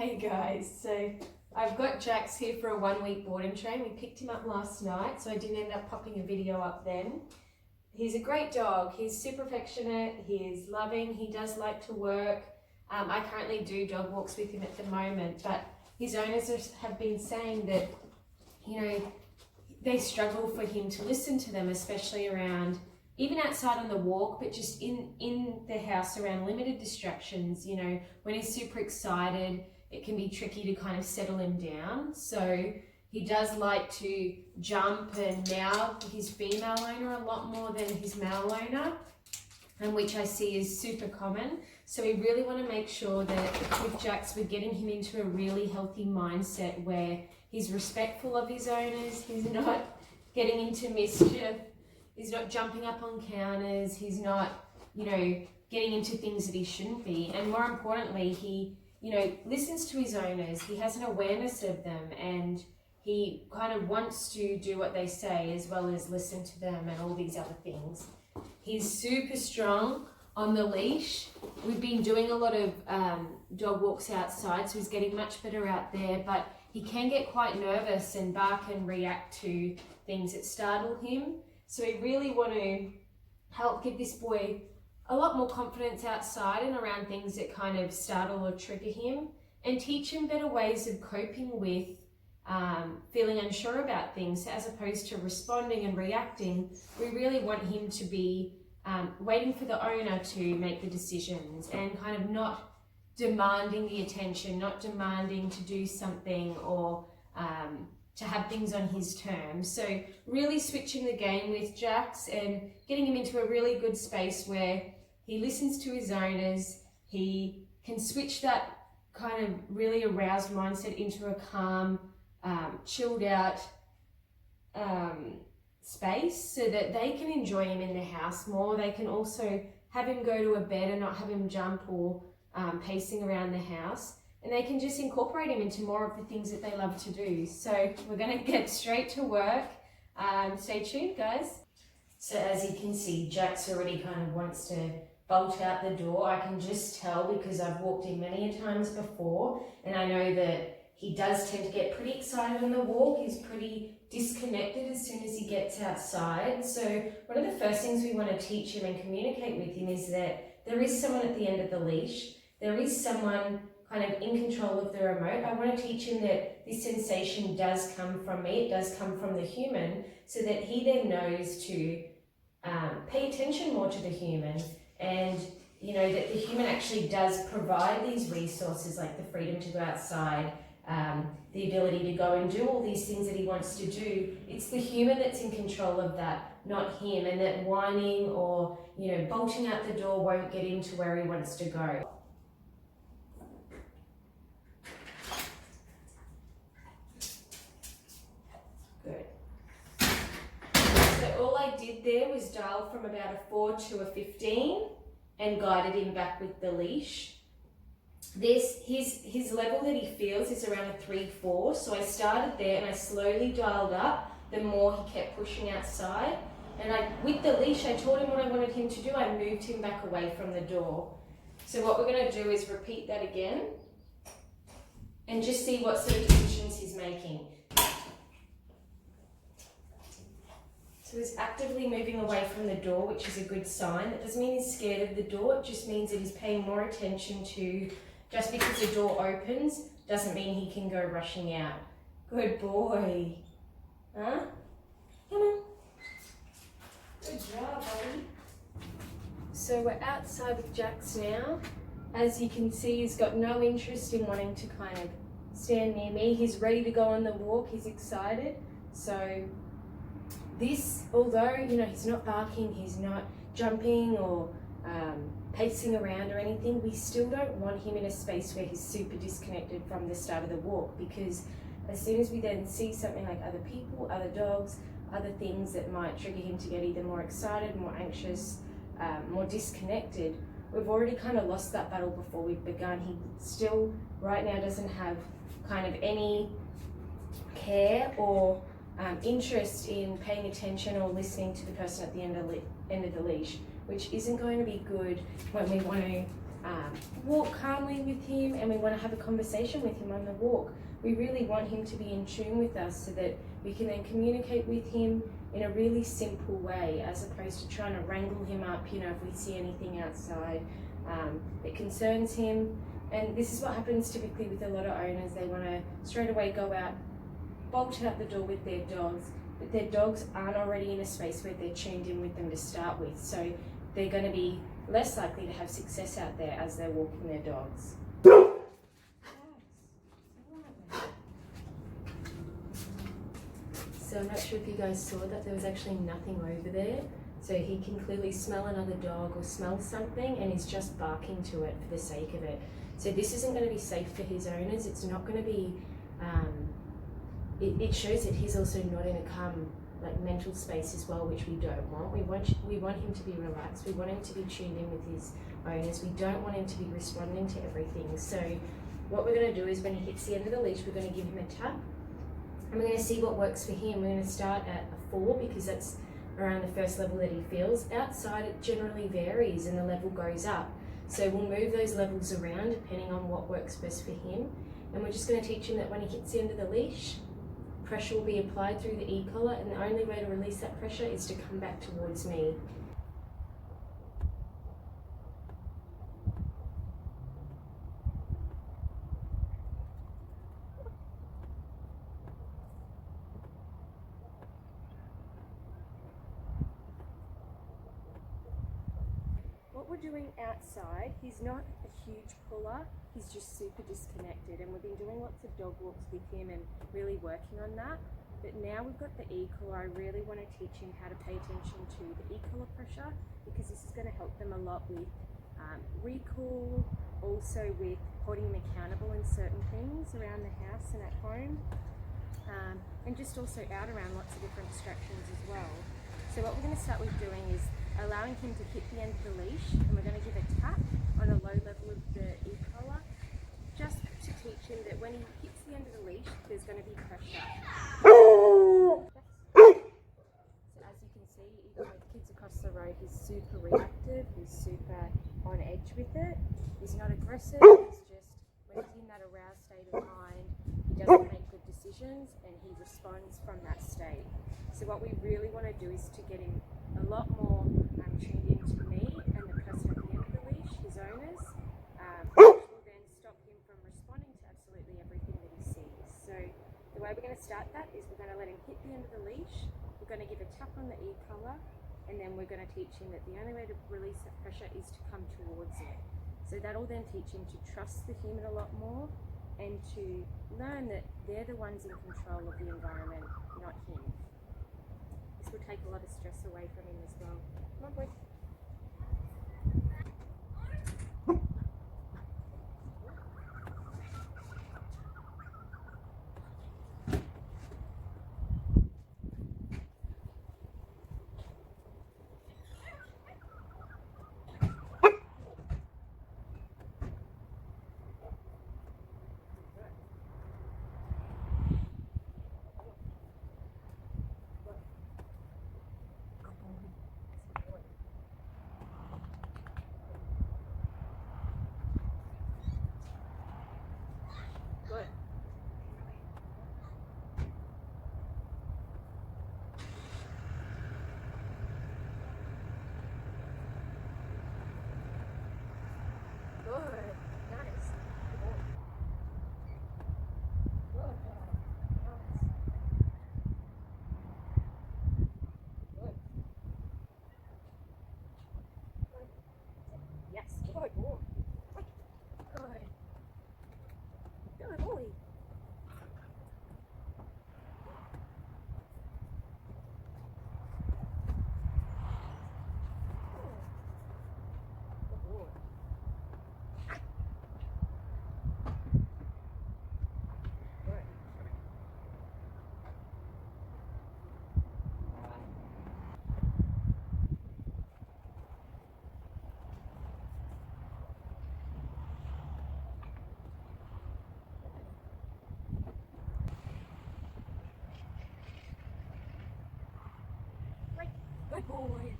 Hey guys, so I've got Jax here for a 1-week board and train. We picked him up last night, so I didn't end up popping a video up then. He's a great dog. He's super affectionate, he's loving, he does like to work. I currently do dog walks with him at the moment, but his owners have been saying that, you know, they struggle for him to listen to them, especially around, even outside on the walk, but just in the house around limited distractions. You know, when he's super excited, it can be tricky to kind of settle him down. So he does like to jump and meow his female owner a lot more than his male owner, and which I see is super common. So we really want to make sure that with Jax, we're getting him into a really healthy mindset where he's respectful of his owners, he's not getting into mischief, he's not jumping up on counters, he's not, you know, getting into things that he shouldn't be. And more importantly, he, you know, listens to his owners, he has an awareness of them, and he kind of wants to do what they say as well as listen to them and all these other things. He's super strong on the leash. We've been doing a lot of dog walks outside, so he's getting much better out there, but he can get quite nervous and bark and react to things that startle him. So we really want to help give this boy a lot more confidence outside and around things that kind of startle or trigger him, and teach him better ways of coping with feeling unsure about things. As opposed to responding and reacting, we really want him to be waiting for the owner to make the decisions and kind of not demanding the attention, not demanding to do something or to have things on his terms. So really switching the game with Jax and getting him into a really good space where he listens to his owners, he can switch that kind of really aroused mindset into a calm, chilled out space, so that they can enjoy him in the house more. They can also have him go to a bed and not have him jump or pacing around the house, and they can just incorporate him into more of the things that they love to do. So we're going to get straight to work. Stay tuned, guys. So as you can see, Jax already kind of wants to bolt out the door. I can just tell because I've walked in many times before, and I know that he does tend to get pretty excited on the walk. He's pretty disconnected as soon as he gets outside. So one of the first things we want to teach him and communicate with him is that there is someone at the end of the leash. There is someone kind of in control of the remote. I want to teach him that this sensation does come from me, it does come from the human, so that he then knows to pay attention more to the human, and you know that the human actually does provide these resources like the freedom to go outside, the ability to go and do all these things that he wants to do. It's the human that's in control of that, not him, and that whining or, you know, bolting out the door won't get him to where he wants to go. Good. So all I did there was dial from about a 4 to a 15 and guided him back with the leash. His level that he feels is around a 3-4, so I started there and I slowly dialed up the more he kept pushing outside. And with the leash, I told him what I wanted him to do. I moved him back away from the door. So what we're going to do is repeat that again and just see what sort of decisions he's making. So he's actively moving away from the door, which is a good sign. That doesn't mean he's scared of the door, it just means that he's paying more attention to, just because the door opens doesn't mean he can go rushing out. Good boy. Huh? Come on. Good job, buddy. So we're outside with Jax now. As you can see, he's got no interest in wanting to kind of stand near me. He's ready to go on the walk. He's excited. So this, although, you know, he's not barking, he's not jumping or pacing around or anything, we still don't want him in a space where he's super disconnected from the start of the walk, because as soon as we then see something like other people, other dogs, other things that might trigger him to get either more excited, more anxious, more disconnected, we've already kind of lost that battle before we've begun. He still right now doesn't have kind of any care or interest in paying attention or listening to the person at the end of the leash, which isn't going to be good when we want to walk calmly with him, and we want to have a conversation with him on the walk. We really want him to be in tune with us so that we can then communicate with him in a really simple way, as opposed to trying to wrangle him up, you know, if we see anything outside that concerns him. And this is what happens typically with a lot of owners. They want to straight away go out, bolt out the door with their dogs, but their dogs aren't already in a space where they're tuned in with them to start with. So they're going to be less likely to have success out there as they're walking their dogs. So I'm not sure if you guys saw that there was actually nothing over there. So he can clearly smell another dog or smell something, and he's just barking to it for the sake of it. So this isn't going to be safe for his owners. It's not going to be, it shows that he's also not in a calm, like, mental space as well, which we don't want. We want him to be relaxed. We want him to be tuned in with his owners. We don't want him to be responding to everything. So what we're going to do is when he hits the end of the leash, we're going to give him a tap. And we're going to see what works for him. We're going to start at a 4 because that's around the first level that he feels. Outside it generally varies and the level goes up. So we'll move those levels around depending on what works best for him. And we're just going to teach him that when he hits the end of the leash, pressure will be applied through the e-collar, and the only way to release that pressure is to come back towards me. What we're doing outside, he's not a huge puller, he's just super disconnected, and we've been doing lots of dog walks with him and really working on that. But now we've got the e-collar, I really want to teach him how to pay attention to the e-collar pressure, because this is going to help them a lot with recall, also with holding him accountable in certain things around the house and at home, and just also out around lots of different distractions as well. So what we're going to start with doing is allowing him to hit the end of the leash, and we're going to give a tap on a low level of the e-collar, just to teach him that when he hits the end of the leash, there's going to be pressure. So as you can see, even with kids across the road, he's super reactive, he's super on edge with it. He's not aggressive, he's just, when he's in that aroused state of mind, he doesn't make good decisions and he responds from that state. So what we really want to do is to get him a lot more tuned into me and the person at the end of the leash, his owners, which will then stop him from responding to absolutely everything that he sees. So the way we're going to start that is we're going to let him hit the end of the leash, we're going to give a tap on the e-collar, and then we're going to teach him that the only way to release that pressure is to come towards it. So that'll then teach him to trust the human a lot more and to learn that they're the ones in control of the environment, not him. This will take a lot of stress away from him as well. Come on, boy. Good. Good. Nice. Good. Good. Nice. Good. Good. Yes. Good. More. Good. Good boy. Good boy.